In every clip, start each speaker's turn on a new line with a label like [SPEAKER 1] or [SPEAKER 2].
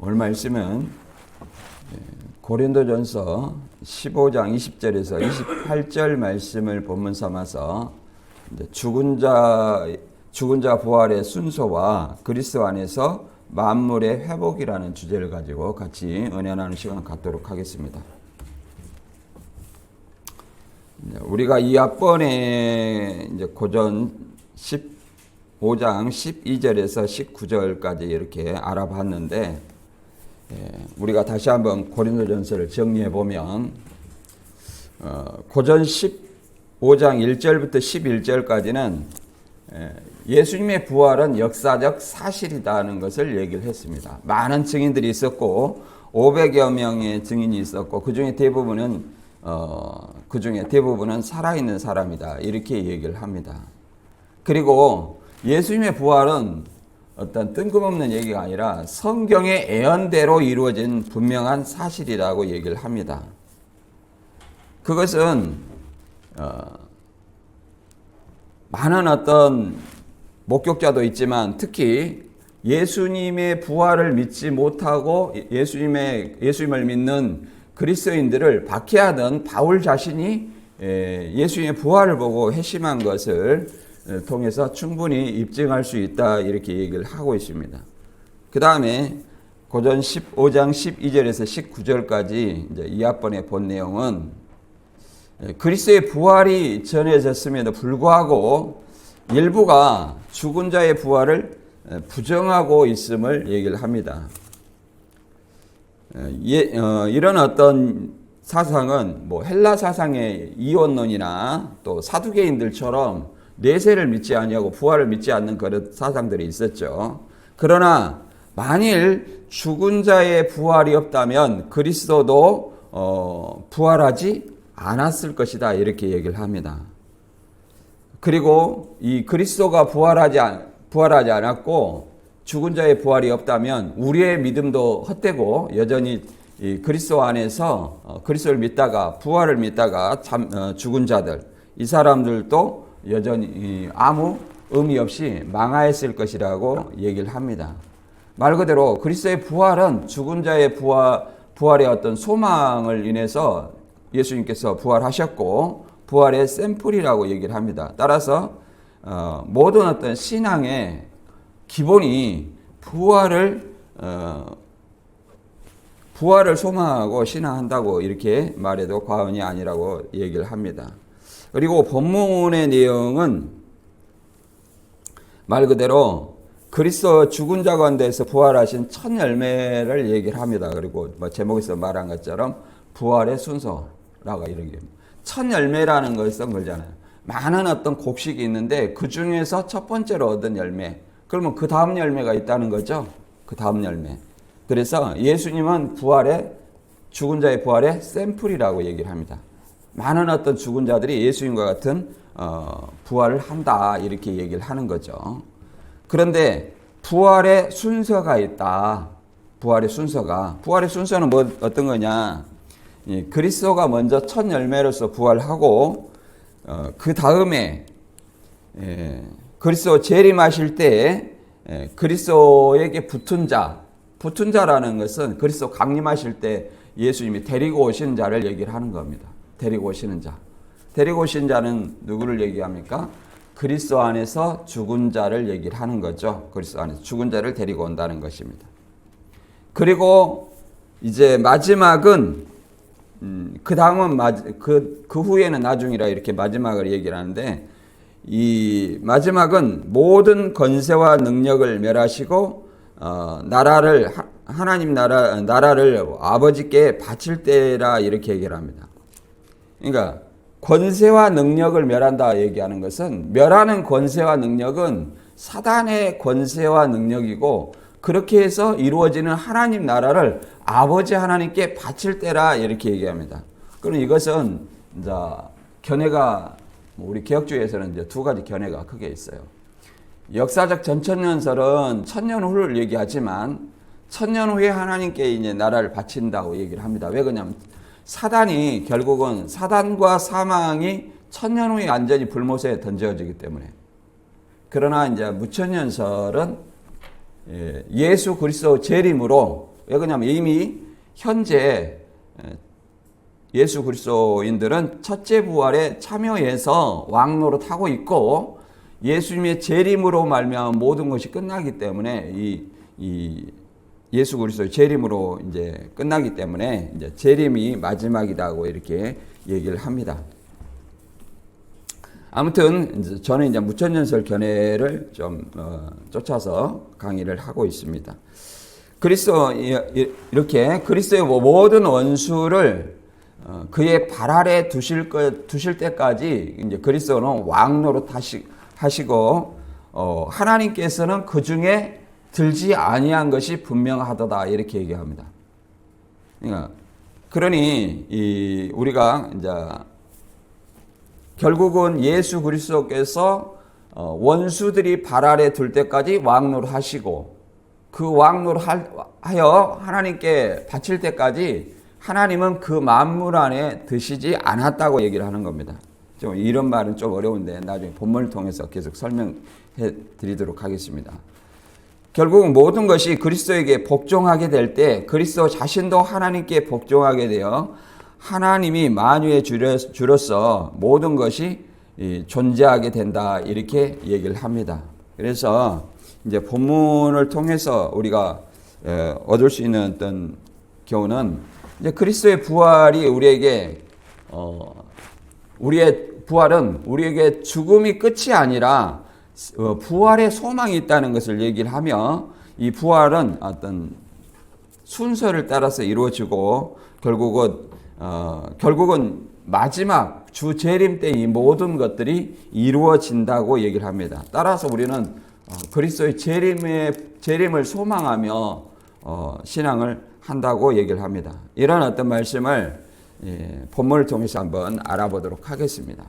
[SPEAKER 1] 오늘 말씀은 고린도전서 15장 20절에서 28절 말씀을 본문 삼아서 죽은 자 부활의 순서와 그리스도 안에서 만물의 회복이라는 주제를 가지고 같이 은혜 나누는 시간을 갖도록 하겠습니다. 우리가 이 앞번에 이제 고전 15장 12절에서 19절까지 이렇게 알아봤는데, 우리가 다시 한번 고린도전서를 정리해 보면 고전 15장 1절부터 11절까지는 예수님의 부활은 역사적 사실이라는 것을 얘기를 했습니다. 많은 증인들이 있었고 500여 명의 증인이 있었고 그 중에 대부분은 살아있는 사람이다, 이렇게 얘기를 합니다. 그리고 예수님의 부활은 어떤 뜬금없는 얘기가 아니라 성경의 예언대로 이루어진 분명한 사실이라고 얘기를 합니다. 그것은 많은 어떤 목격자도 있지만 특히 예수님의 부활을 믿지 못하고 예수님을 믿는 그리스도인들을 박해하던 바울 자신이 예수님의 부활을 보고 회심한 것을 통해서 충분히 입증할 수 있다, 이렇게 얘기를 하고 있습니다. 그 다음에 고전 15장 12절에서 19절까지 이제 이 앞번에 본 내용은 그리스도의 부활이 전해졌음에도 불구하고 일부가 죽은 자의 부활을 부정하고 있음을 얘기를 합니다. 이런 어떤 사상은 헬라 사상의 이원론이나 또 사두개인들처럼 내세를 믿지 아니하고 부활을 믿지 않는 그런 사상들이 있었죠. 그러나 만일 죽은 자의 부활이 없다면 그리스도도 부활하지 않았을 것이다, 이렇게 얘기를 합니다. 그리고 이 그리스도가 부활하지 않았고 죽은 자의 부활이 없다면 우리의 믿음도 헛되고 여전히 이 그리스도 안에서 그리스도를 믿다가 부활을 믿다가 죽은 자들, 이 사람들도 여전히 아무 의미 없이 망하였을 것이라고 얘기를 합니다. 말 그대로 그리스도의 부활은 죽은 자의 부활의 어떤 소망을 인해서 예수님께서 부활하셨고 부활의 샘플이라고 얘기를 합니다. 따라서 모든 어떤 신앙의 기본이 부활을 소망하고 신앙한다고 이렇게 말해도 과언이 아니라고 얘기를 합니다. 그리고 본문의 내용은 말 그대로 그리스도 죽은 자 가운데서 부활하신 첫 열매를 얘기를 합니다. 그리고 제목에서 말한 것처럼 부활의 순서라고 이렇게 첫 열매라는 것은 그러잖아요. 많은 어떤 곡식이 있는데 그 중에서 첫 번째로 얻은 열매, 그러면 그 다음 열매가 있다는 거죠. 그 다음 열매. 그래서 예수님은 죽은 자의 부활의 샘플이라고 얘기를 합니다. 많은 어떤 죽은 자들이 예수님과 같은 부활을 한다, 이렇게 얘기를 하는 거죠. 그런데 부활의 순서가 있다. 부활의 순서는 어떤 거냐? 그리스도가 먼저 첫 열매로서 부활하고 그 다음에 그리스도 재림하실 때 그리스도에게 붙은 자라는 것은 그리스도 강림하실 때 예수님이 데리고 오시는 자를 얘기를 하는 겁니다. 데리고 오신 자는 누구를 얘기합니까? 그리스도 안에서 죽은 자를 얘기를 하는 거죠. 그리스도 안에서 죽은 자를 데리고 온다는 것입니다. 그리고 이제 마지막은 그 다음은 그 후에는 나중이라 이렇게 마지막을 얘기를 하는데, 이 마지막은 모든 권세와 능력을 멸하시고 하나님 나라를 아버지께 바칠 때라, 이렇게 얘기를 합니다. 그러니까 권세와 능력을 멸한다 얘기하는 것은, 멸하는 권세와 능력은 사단의 권세와 능력이고 그렇게 해서 이루어지는 하나님 나라를 아버지 하나님께 바칠 때라, 이렇게 얘기합니다. 그럼 이것은 이제 견해가 우리 개혁주의에서는 이제 두 가지 견해가 크게 있어요. 역사적 전천년설은 천년 후를 얘기하지만 천년 후에 하나님께 이제 나라를 바친다고 얘기를 합니다. 왜 그러냐면 사단이 결국은 사단과 사망이 천년 후에 완전히 불못에 던져지기 때문에. 그러나 이제 무천년설은 예수 그리스도 재림으로 왜 그러냐면 이미 현재 예수 그리스도인들은 첫째 부활에 참여해서 왕노릇 하고 있고 예수님의 재림으로 말미암아 모든 것이 끝나기 때문에 이 예수 그리스도의 재림으로 이제 끝나기 때문에 이제 재림이 마지막이다고 이렇게 얘기를 합니다. 아무튼 이제 저는 이제 무천년설 견해를 좀 쫓아서 강의를 하고 있습니다. 이렇게 그리스도의 모든 원수를 그의 발 아래 두실 때까지 이제 그리스도는 왕노릇 하시고 하나님께서는 그 중에 들지 아니한 것이 분명하도다 이렇게 얘기합니다. 그러니 우리가 이제 결국은 예수 그리스도께서 원수들이 발 아래 둘 때까지 왕노릇 하시고 그 왕노릇 하여 하나님께 바칠 때까지 하나님은 그 만물 안에 드시지 않았다고 얘기를 하는 겁니다. 좀 이런 말은 좀 어려운데 나중에 본문을 통해서 계속 설명해 드리도록 하겠습니다. 결국 모든 것이 그리스도에게 복종하게 될 때 그리스도 자신도 하나님께 복종하게 되어 하나님이 만유의 주로서 모든 것이 존재하게 된다 이렇게 얘기를 합니다. 그래서 이제 본문을 통해서 우리가 얻을 수 있는 어떤 교훈은 이제 그리스도의 부활이 우리에게 우리의 부활은 우리에게 죽음이 끝이 아니라 부활의 소망이 있다는 것을 얘기를 하며 이 부활은 어떤 순서를 따라서 이루어지고 결국은 마지막 주 재림 때 이 모든 것들이 이루어진다고 얘기를 합니다. 따라서 우리는 그리스도의 재림을 소망하며 신앙을 한다고 얘기를 합니다. 이런 어떤 말씀을 본문을 통해서 한번 알아보도록 하겠습니다.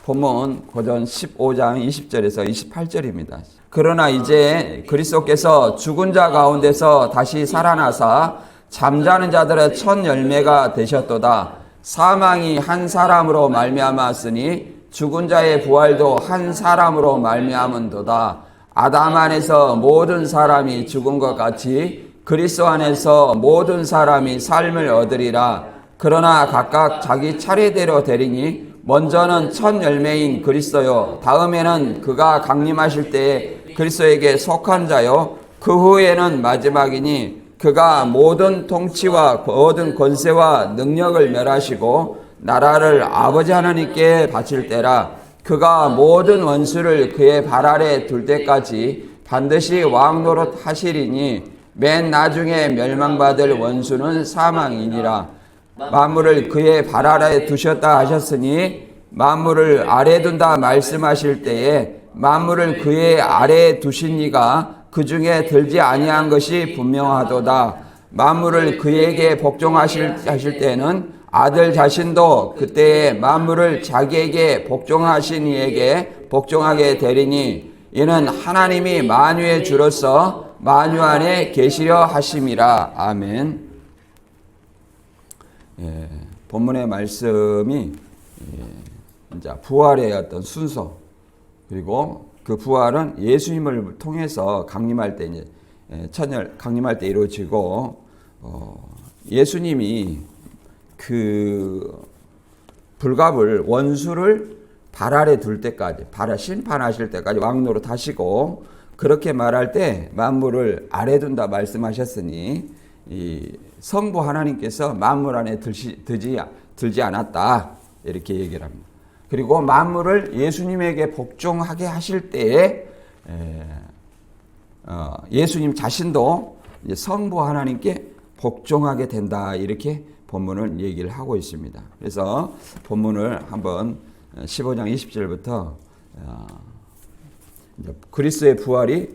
[SPEAKER 1] 본문 고전 15장 20절에서 28절입니다. 그러나 이제 그리스도께서 죽은 자 가운데서 다시 살아나사 잠자는 자들의 첫 열매가 되셨도다. 사망이 한 사람으로 말미암았으니 죽은 자의 부활도 한 사람으로 말미암은도다. 아담 안에서 모든 사람이 죽은 것 같이 그리스도 안에서 모든 사람이 삶을 얻으리라. 그러나 각각 자기 차례대로 되리니 먼저는 첫 열매인 그리스도요 다음에는 그가 강림하실 때에 그리스도에게 속한 자요 그 후에는 마지막이니 그가 모든 통치와 모든 권세와 능력을 멸하시고 나라를 아버지 하나님께 바칠 때라. 그가 모든 원수를 그의 발 아래 둘 때까지 반드시 왕노릇 하시리니 맨 나중에 멸망받을 원수는 사망이니라. 만물을 그의 발 아래 두셨다 하셨으니 만물을 아래 둔다 말씀하실 때에 만물을 그의 아래에 두신 이가 그 중에 들지 아니한 것이 분명하도다. 만물을 그에게 복종하실 때는 아들 자신도 그때에 만물을 자기에게 복종하신 이에게 복종하게 되리니 이는 하나님이 만유의 주로서 만유 안에 계시려 하심이라. 아멘. 본문의 말씀이 이제 부활의 어떤 순서 그리고 그 부활은 예수님을 통해서 강림할 때 이제 강림할 때 이루어지고 예수님이 그 불갑을 원수를 발 아래 둘 때까지 심판하실 때까지 왕노릇 하시고 그렇게 말할 때 만물을 아래 둔다 말씀하셨으니 이 성부 하나님께서 만물 안에 들지 않았다 이렇게 얘기를 합니다. 그리고 만물을 예수님에게 복종하게 하실 때에 예수님 자신도 이제 성부 하나님께 복종하게 된다 이렇게 본문을 얘기를 하고 있습니다. 그래서 본문을 한번 15장 20절부터 그리스도의 부활이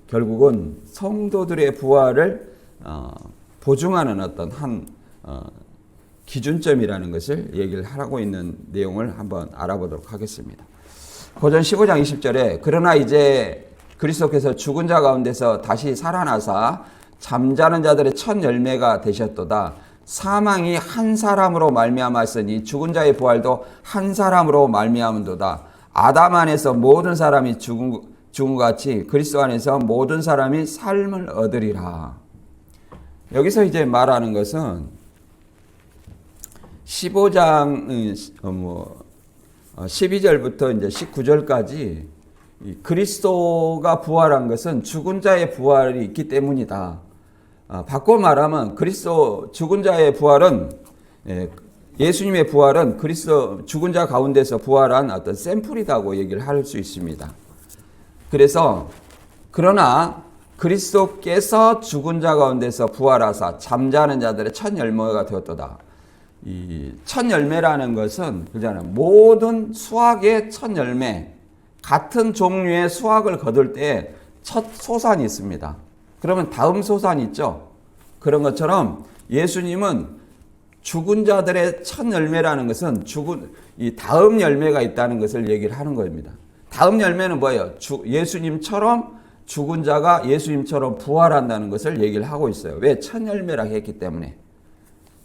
[SPEAKER 1] 결국은 성도들의 부활을 보증하는 어떤 한 기준점이라는 것을 얘기를 하고 있는 내용을 한번 알아보도록 하겠습니다. 고전 15장 20절에 그러나 이제 그리스도께서 죽은 자 가운데서 다시 살아나사 잠자는 자들의 첫 열매가 되셨도다. 사망이 한 사람으로 말미암았으니 죽은 자의 부활도 한 사람으로 말미암은도다. 아담 안에서 모든 사람이 죽은 것 같이 그리스도 안에서 모든 사람이 삶을 얻으리라. 여기서 이제 말하는 것은 15장 12절부터 이제 19절까지 그리스도가 부활한 것은 죽은 자의 부활이 있기 때문이다. 바꿔 말하면 그리스도 죽은 자의 부활은 예수님의 부활은 그리스도 죽은 자 가운데서 부활한 어떤 샘플이라고 얘기를 할 수 있습니다. 그래서 그러나 그리스도께서 죽은 자 가운데서 부활하사 잠자는 자들의 첫 열매가 되었도다. 이 첫 열매라는 것은 그잖아요. 모든 수확의 첫 열매, 같은 종류의 수확을 거둘 때 첫 소산이 있습니다. 그러면 다음 소산이 있죠. 그런 것처럼 예수님은 죽은 자들의 첫 열매라는 것은 이 다음 열매가 있다는 것을 얘기를 하는 겁니다. 다음 열매는 뭐예요? 예수님처럼 죽은 자가 예수님처럼 부활한다는 것을 얘기를 하고 있어요. 왜? 첫 열매라고 했기 때문에.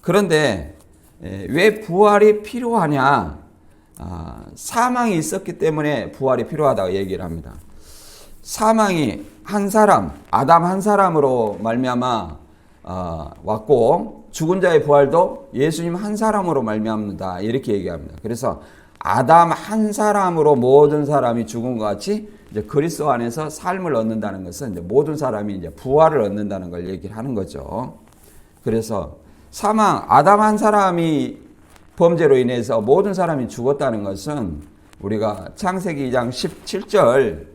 [SPEAKER 1] 그런데 왜 부활이 필요하냐? 사망이 있었기 때문에 부활이 필요하다고 얘기를 합니다. 사망이 한 사람, 아담 한 사람으로 말미암아 왔고 죽은 자의 부활도 예수님 한 사람으로 말미암는다 이렇게 얘기합니다. 그래서 아담 한 사람으로 모든 사람이 죽은 것 같이 이제 그리스도 안에서 삶을 얻는다는 것은 이제 모든 사람이 이제 부활을 얻는다는 걸 얘기를 하는 거죠. 그래서 사망, 아담 한 사람이 범죄로 인해서 모든 사람이 죽었다는 것은 우리가 창세기 2장 17절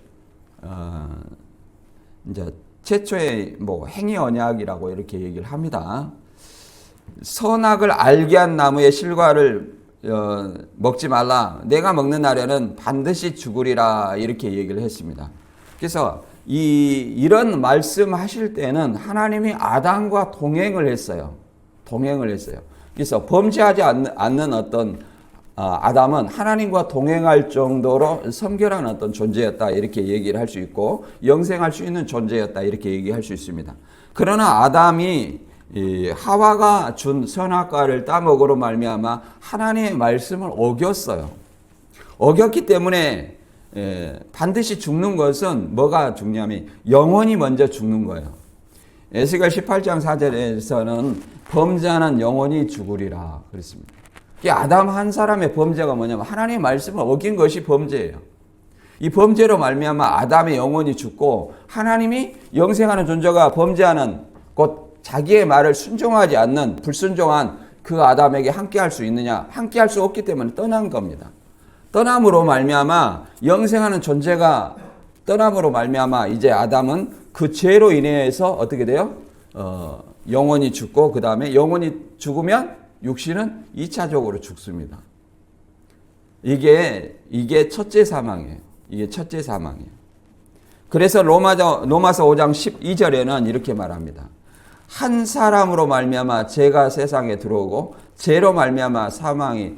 [SPEAKER 1] 이제 최초의 행위 언약이라고 이렇게 얘기를 합니다. 선악을 알게 한 나무의 실과를 먹지 말라. 내가 먹는 날에는 반드시 죽으리라. 이렇게 얘기를 했습니다. 그래서 이런 말씀하실 때는 하나님이 아담과 동행을 했어요. 그래서 범죄하지 않는 어떤 아담은 하나님과 동행할 정도로 성결한 어떤 존재였다 이렇게 얘기를 할 수 있고 영생할 수 있는 존재였다 이렇게 얘기할 수 있습니다. 그러나 아담이 하와가 준 선악과를 따먹으로 말미암아 하나님의 말씀을 어겼어요. 어겼기 때문에 반드시 죽는 것은 뭐가 죽냐면 영혼이 먼저 죽는 거예요. 에스겔 18장 4절에서는 범죄하는 영혼이 죽으리라 그랬습니다. 아담 한 사람의 범죄가 뭐냐면 하나님의 말씀을 어긴 것이 범죄예요. 이 범죄로 말미암아 아담의 영혼이 죽고 하나님이 영생하는 존재가 범죄하는 곧 자기의 말을 순종하지 않는 불순종한 그 아담에게 함께할 수 있느냐? 함께할 수 없기 때문에 떠난 겁니다. 떠남으로 말미암아 영생하는 존재가 떠남으로 말미암아 이제 아담은 그 죄로 인해서 어떻게 돼요? 영혼이 죽고 그 다음에 영혼이 죽으면 육신은 2차적으로 죽습니다. 이게 첫째 사망이에요. 그래서 로마서 5장 12절에는 이렇게 말합니다. 한 사람으로 말미암아 죄가 세상에 들어오고 죄로 말미암아 사망이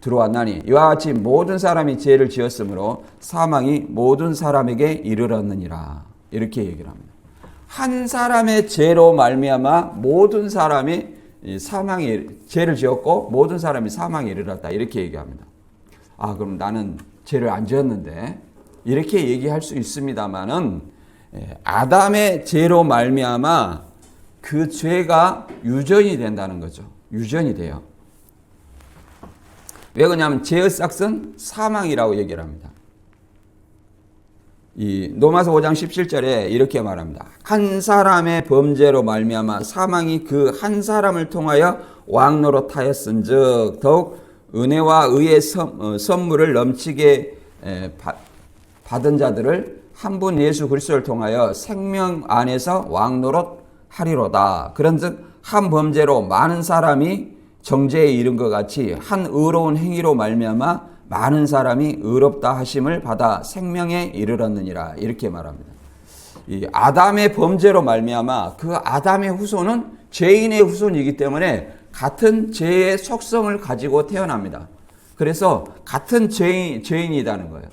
[SPEAKER 1] 들어왔나니 이와 같이 모든 사람이 죄를 지었으므로 사망이 모든 사람에게 이르렀느니라. 이렇게 얘기를 합니다. 한 사람의 죄로 말미암아 모든 사람이 죄를 지었고 모든 사람이 사망에 이르렀다. 이렇게 얘기합니다. 그럼 나는 죄를 안 지었는데 이렇게 얘기할 수 있습니다만은 아담의 죄로 말미암아 그 죄가 유전이 된다는 거죠. 유전이 돼요. 왜 그러냐면 죄의 싹은 사망이라고 얘기를 합니다. 이 로마서 5장 17절에 이렇게 말합니다. 한 사람의 범죄로 말미암아 사망이 그 한 사람을 통하여 왕노릇하였은즉 더욱 은혜와 의의 선물을 넘치게 받은 자들을 한 분 예수 그리스도를 통하여 생명 안에서 왕노릇하리로다. 그런즉 한 범죄로 많은 사람이 정죄에 이른 것 같이 한 의로운 행위로 말미암아 많은 사람이 의롭다 하심을 받아 생명에 이르렀느니라. 이렇게 말합니다. 이 아담의 범죄로 말미암아 그 아담의 후손은 죄인의 후손이기 때문에 같은 죄의 속성을 가지고 태어납니다. 그래서 같은 죄인이라는 거예요.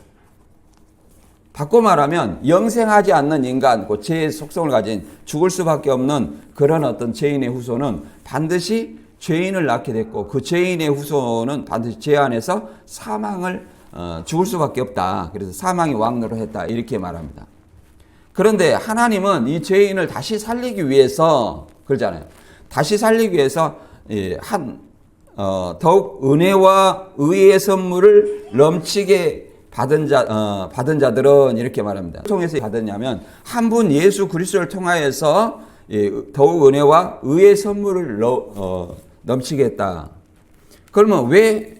[SPEAKER 1] 바꿔 말하면 영생하지 않는 인간, 그 죄의 속성을 가진 죽을 수밖에 없는 그런 어떤 죄인의 후손은 반드시 죄인을 낳게 됐고 그 죄인의 후손은 반드시 죄 안에서 사망을 죽을 수밖에 없다. 그래서 사망이 왕노를 했다. 이렇게 말합니다. 그런데 하나님은 이 죄인을 다시 살리기 위해서 그러잖아요. 다시 살리기 위해서 더욱 은혜와 의의 선물을 넘치게 받은 자들은 이렇게 말합니다. 통해서 받았냐면 한 분 예수 그리스도를 통하여서 더욱 은혜와 의의 선물을 넘치게 했다. 그러면 왜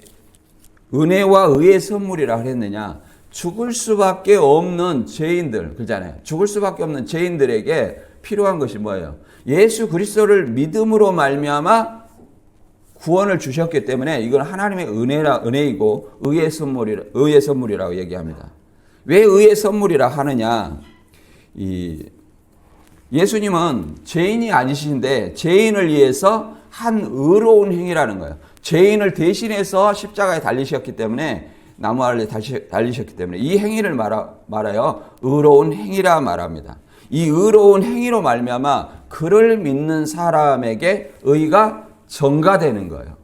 [SPEAKER 1] 은혜와 의의 선물이라 그랬느냐? 죽을 수밖에 없는 죄인들, 그렇잖아요. 죽을 수밖에 없는 죄인들에게 필요한 것이 뭐예요? 예수 그리스도를 믿음으로 말미암아 구원을 주셨기 때문에 이건 하나님의 은혜이고 의의 선물이라고 얘기합니다. 왜 의의 선물이라 하느냐? 예수님은 죄인이 아니신데 죄인을 위해서 한 의로운 행위라는 거예요. 죄인을 대신해서 십자가에 달리셨기 때문에 나무 아래 달리셨기 때문에 이 행위를 말하여 의로운 행위라 말합니다. 이 의로운 행위로 말미암아 그를 믿는 사람에게 의가 전가되는 거예요.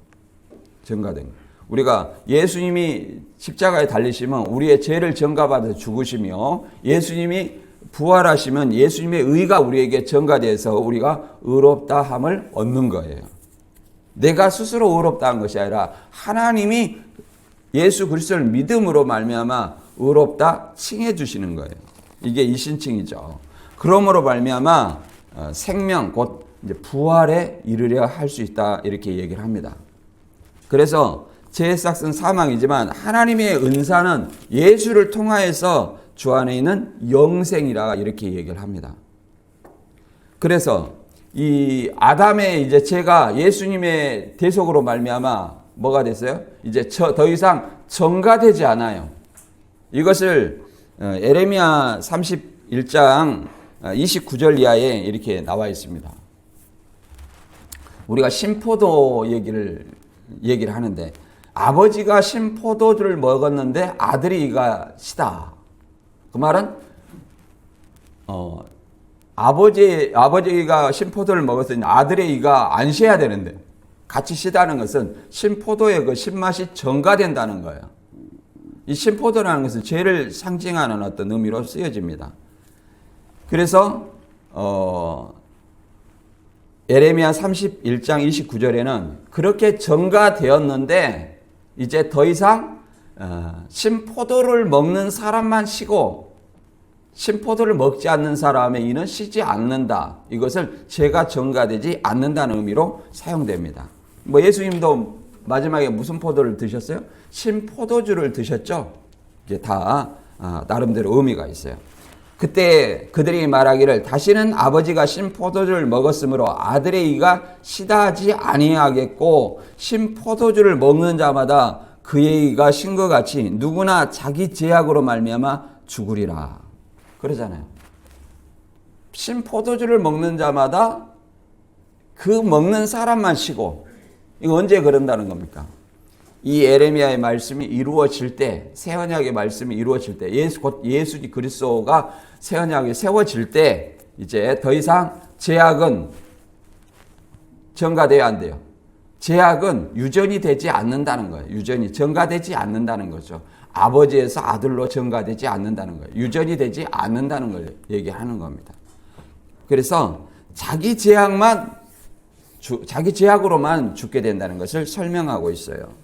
[SPEAKER 1] 전가된 거예요. 우리가 예수님이 십자가에 달리시면 우리의 죄를 전가받아서 죽으시며 예수님이 부활하시면 예수님의 의가 우리에게 전가돼서 우리가 의롭다함을 얻는 거예요. 내가 스스로 의롭다한 것이 아니라 하나님이 예수 그리스도를 믿음으로 말미암아 의롭다 칭해 주시는 거예요. 이게 이신칭이죠. 그러므로 말미암아 생명 곧 이제 부활에 이르려 할 수 있다 이렇게 얘기를 합니다. 그래서 죄의 싹은 사망이지만 하나님의 은사는 예수를 통하여서 주 안에 있는 영생이라 이렇게 얘기를 합니다. 그래서 이 아담의 이제 죄가 예수님의 대속으로 말미암아 뭐가 됐어요? 이제 더 이상 전가되지 않아요. 이것을 에레미야 31장 29절 이하에 이렇게 나와 있습니다. 우리가 신포도 얘기를 하는데 아버지가 신포도주를 먹었는데 아들이 이가 시다. 그 말은 아버지가 신포도를 먹었으니 아들의 이가 안 쉬어야 되는데 같이 쉬다는 것은 신포도의 그 신맛이 전가된다는 거예요. 이 신포도라는 것은 죄를 상징하는 어떤 의미로 쓰여집니다. 그래서 에레미야 31장 29절에는 그렇게 전가되었는데 이제 더 이상 신포도를 먹는 사람만 쉬고 신포도를 먹지 않는 사람의 이는 쉬지 않는다. 이것을 죄가 전가되지 않는다는 의미로 사용됩니다. 뭐 예수님도 마지막에 무슨 포도를 드셨어요? 신포도주를 드셨죠. 이게 다 나름대로 의미가 있어요. 그때 그들이 말하기를 다시는 아버지가 신포도주를 먹었으므로 아들의 이가 시다하지 아니하겠고 신포도주를 먹는 자마다 그의 이가 신 것 같이 누구나 자기 죄악으로 말미암아 죽으리라. 그러잖아요. 신포도주를 먹는 자마다 그 먹는 사람만 쉬고 이거 언제 그런다는 겁니까? 이 에레미야의 말씀이 이루어질 때, 새 언약의 말씀이 이루어질 때, 예수 그리스도가 새 언약이 세워질 때 이제 더 이상 죄악은 전가되어야 안 돼요. 죄악은 유전이 되지 않는다는 거예요. 유전이 전가되지 않는다는 거죠. 아버지에서 아들로 전가되지 않는다는 거예요. 유전이 되지 않는다는 걸 얘기하는 겁니다. 그래서 자기 죄악으로만 죽게 된다는 것을 설명하고 있어요.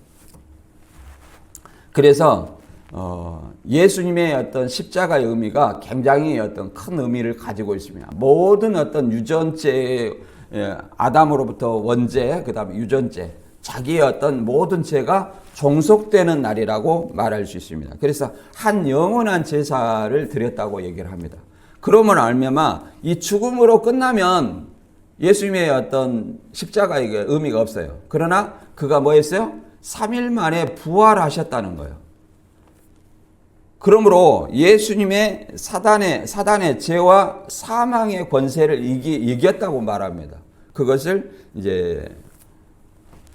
[SPEAKER 1] 그래서 예수님의 어떤 십자가의 의미가 굉장히 어떤 큰 의미를 가지고 있습니다. 모든 어떤 유전죄, 아담으로부터 원죄, 그 다음에 유전죄, 자기의 어떤 모든 죄가 종속되는 날이라고 말할 수 있습니다. 그래서 한 영원한 제사를 드렸다고 얘기를 합니다. 그러면 알면마 이 죽음으로 끝나면 예수님의 어떤 십자가의 의미가 없어요. 그러나 그가 뭐 했어요? 3일 만에 부활하셨다는 거예요. 그러므로 예수님의 사단의 죄와 사망의 권세를 이겼다고 말합니다. 그것을 이제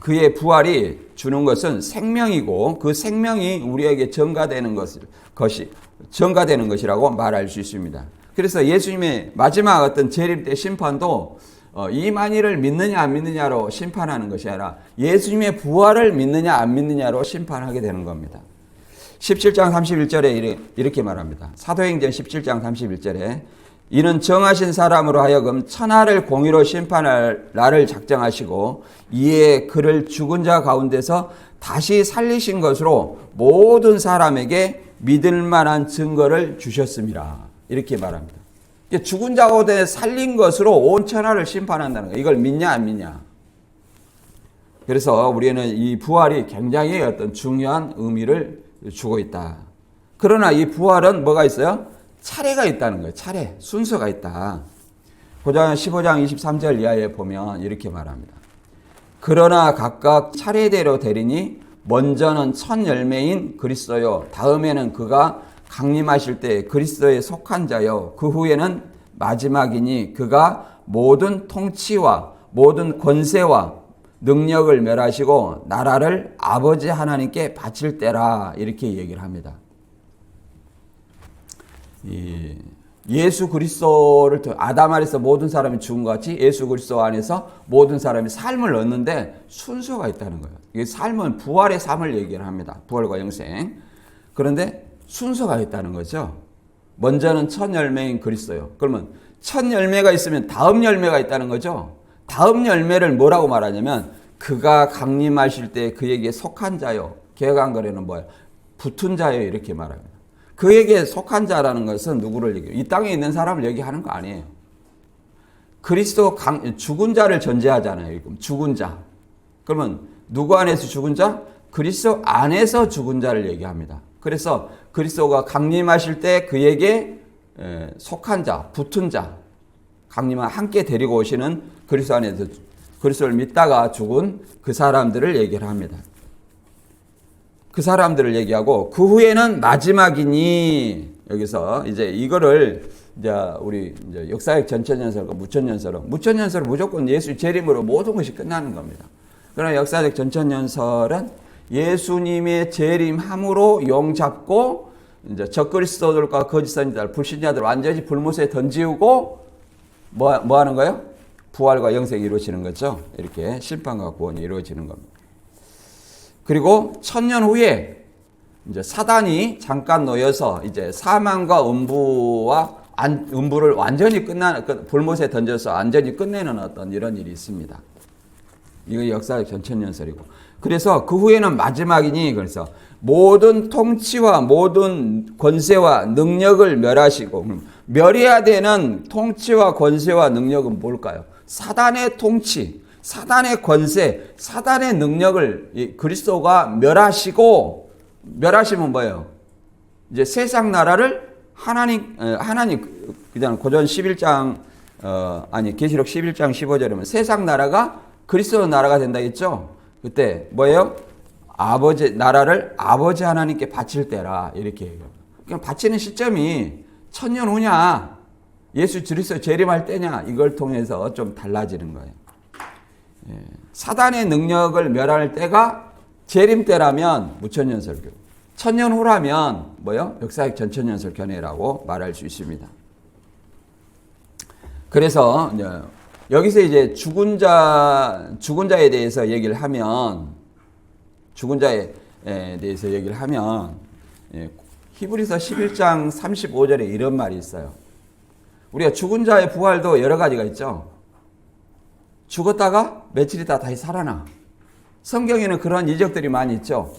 [SPEAKER 1] 그의 부활이 주는 것은 생명이고 그 생명이 우리에게 전가되는 것이라고 말할 수 있습니다. 그래서 예수님의 마지막 어떤 재림 때 심판도 이만희를 믿느냐 안 믿느냐로 심판하는 것이 아니라 예수님의 부활을 믿느냐 안 믿느냐로 심판하게 되는 겁니다. 17장 31절에 이렇게 말합니다. 사도행전 17장 31절에 이는 정하신 사람으로 하여금 천하를 공의로 심판할 날을 작정하시고 이에 그를 죽은 자 가운데서 다시 살리신 것으로 모든 사람에게 믿을 만한 증거를 주셨습니다. 이렇게 말합니다. 죽은 자 가운데 살린 것으로 온 천하를 심판한다는 거예요. 이걸 믿냐 안 믿냐. 그래서 우리는 이 부활이 굉장히 어떤 중요한 의미를 주고 있다. 그러나 이 부활은 뭐가 있어요? 차례가 있다는 거예요. 차례, 순서가 있다. 고장 15장 23절 이하에 보면 이렇게 말합니다. 그러나 각각 차례대로 되리니 먼저는 첫 열매인 그리스도요. 다음에는 그가 강림하실 때 그리스도에 속한 자요. 그 후에는 마지막이니 그가 모든 통치와 모든 권세와 능력을 멸하시고 나라를 아버지 하나님께 바칠 때라. 이렇게 얘기를 합니다. 예수 그리스도를 아담 안에서 모든 사람이 죽은 것 같이 예수 그리스도 안에서 모든 사람이 삶을 얻는데 순서가 있다는 거예요. 이 삶은 부활의 삶을 얘기를 합니다. 부활과 영생. 그런데 순서가 있다는 거죠. 먼저는 첫 열매인 그리스도요. 그러면 첫 열매가 있으면 다음 열매가 있다는 거죠. 다음 열매를 뭐라고 말하냐면 그가 강림하실 때 그에게 속한 자요. 개혁한거래는 뭐예요? 붙은 자요. 이렇게 말합니다. 그에게 속한 자라는 것은 누구를 얘기해요? 이 땅에 있는 사람을 얘기하는 거 아니에요. 그리스도 죽은 자를 전제하잖아요. 죽은 자. 그러면 누구 안에서 죽은 자? 그리스도 안에서 죽은 자를 얘기합니다. 그래서 그리스도가 강림하실 때 그에게 속한 자, 붙은 자, 강림을 함께 데리고 오시는 그리스도 안에서 그리스도를 믿다가 죽은 그 사람들을 얘기를 합니다. 그 사람들을 얘기하고 그 후에는 마지막이니 여기서 이제 이거를 이제 우리 이제 역사적 전천연설과 무천연설은 무천연설은 무조건 예수 재림으로 모든 것이 끝나는 겁니다. 그러나 역사적 전천연설은 예수님의 재림함으로 용 잡고 이제 적그리스도들과 거짓 선지자들, 불신자들 완전히 불못에 던지고 뭐 하는 거예요? 부활과 영생이 이루어지는 거죠. 이렇게 심판과 구원이 이루어지는 겁니다. 그리고 1000년 후에 이제 사단이 잠깐 놓여서 이제 사망과 음부를 완전히 불못에 던져서 완전히 끝내는 어떤 이런 일이 있습니다. 이거 역사적 전천연설이고. 그래서 그 후에는 마지막이니 그래서 모든 통치와 모든 권세와 능력을 멸하시고 멸해야 되는 통치와 권세와 능력은 뭘까요? 사단의 통치, 사단의 권세, 사단의 능력을 그리스도가 멸하시고 멸하시면 뭐예요? 이제 세상 나라를 하나님 그냥 고전 11장 계시록 11장 15절이면 세상 나라가 그리스도 나라가 된다 했죠. 그때 뭐예요? 나라를 아버지 하나님께 바칠 때라 이렇게 얘기해요. 그냥 바치는 시점이 1000년 후냐, 예수 그리스도 재림할 때냐 이걸 통해서 좀 달라지는 거예요. 사단의 능력을 멸할 때가 재림 때라면 무천연설교, 1000년 후라면 뭐요? 역사적 전천연설 견해라고 말할 수 있습니다. 그래서 여기서 이제 죽은 자에 대해서 얘기를 하면 히브리서 11장 35절에 이런 말이 있어요. 우리가 죽은 자의 부활도 여러 가지가 있죠. 죽었다가 며칠 있다가 다시 살아나. 성경에는 그런 이적들이 많이 있죠.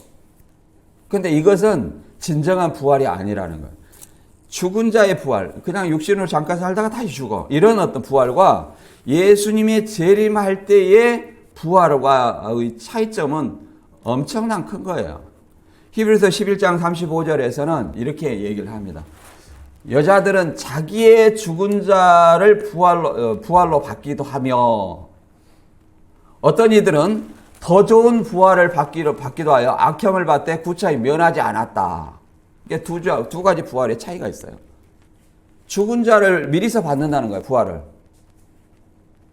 [SPEAKER 1] 그런데 이것은 진정한 부활이 아니라는 거예요. 죽은 자의 부활, 그냥 육신으로 잠깐 살다가 다시 죽어. 이런 어떤 부활과 예수님의 재림할 때의 부활과의 차이점은 엄청난 큰 거예요. 히브리서 11장 35절에서는 이렇게 얘기를 합니다. 여자들은 자기의 죽은 자를 부활로 받기도 하며 어떤 이들은 더 좋은 부활을 받기도 하여 악형을 받되 구차히 면하지 않았다. 이게 두 가지 부활의 차이가 있어요. 죽은 자를 미리서 받는다는 거예요, 부활을.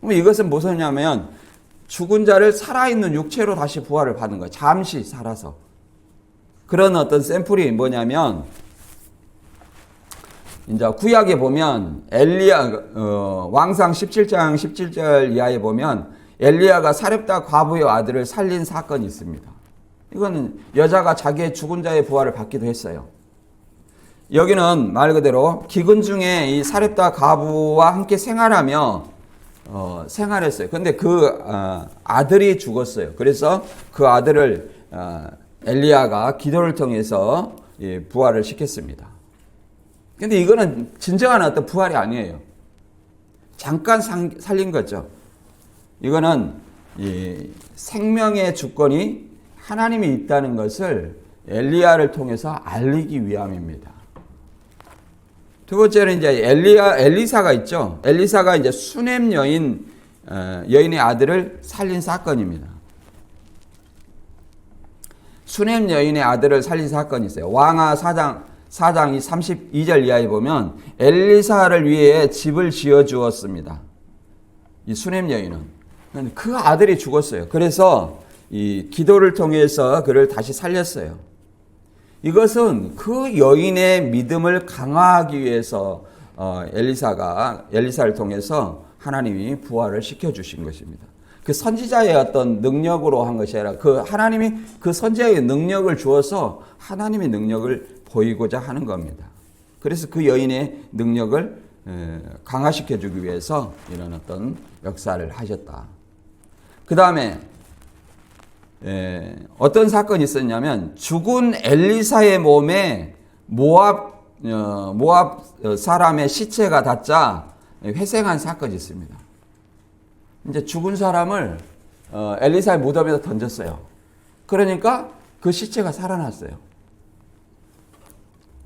[SPEAKER 1] 그럼 이것은 무엇이냐면 죽은 자를 살아있는 육체로 다시 부활을 받는 거예요. 잠시 살아서. 그런 어떤 샘플이 뭐냐면 이제 구약에 보면 왕상 17장 17절 이하에 보면 엘리야가 사렙다 과부의 아들을 살린 사건이 있습니다. 이거는 여자가 자기의 죽은 자의 부활을 받기도 했어요. 여기는 말 그대로 기근 중에 이 사렙다 과부와 함께 생활하며 생활했어요. 근데 그 아들이 죽었어요. 그래서 그 아들을 엘리야가 기도를 통해서 부활을 시켰습니다. 근데 이거는 진정한 어떤 부활이 아니에요. 잠깐 살린 거죠. 이거는 이 생명의 주권이 하나님이 있다는 것을 엘리야를 통해서 알리기 위함입니다. 두 번째는 이제 엘리사가 있죠. 엘리사가 이제 수넴 여인의 아들을 살린 사건입니다. 수넴 여인의 아들을 살린 사건이 있어요. 왕하 4장이 32절 이하에 보면 엘리사를 위해 집을 지어 주었습니다. 이 수넴 여인은 그 아들이 죽었어요. 그래서 이 기도를 통해서 그를 다시 살렸어요. 이것은 그 여인의 믿음을 강화하기 위해서 엘리사를 통해서 하나님이 부활을 시켜주신 것입니다. 그 선지자의 어떤 능력으로 한 것이 아니라 그 하나님이 그 선지자의 능력을 주어서 하나님의 능력을 보이고자 하는 겁니다. 그래서 그 여인의 능력을 강화시켜주기 위해서 이런 어떤 역사를 하셨다. 그 다음에 어떤 사건이 있었냐면 죽은 엘리사의 몸에 모압 사람의 시체가 닿자 회생한 사건이 있습니다. 이제 죽은 사람을 엘리사의 무덤에다 던졌어요. 그러니까 그 시체가 살아났어요.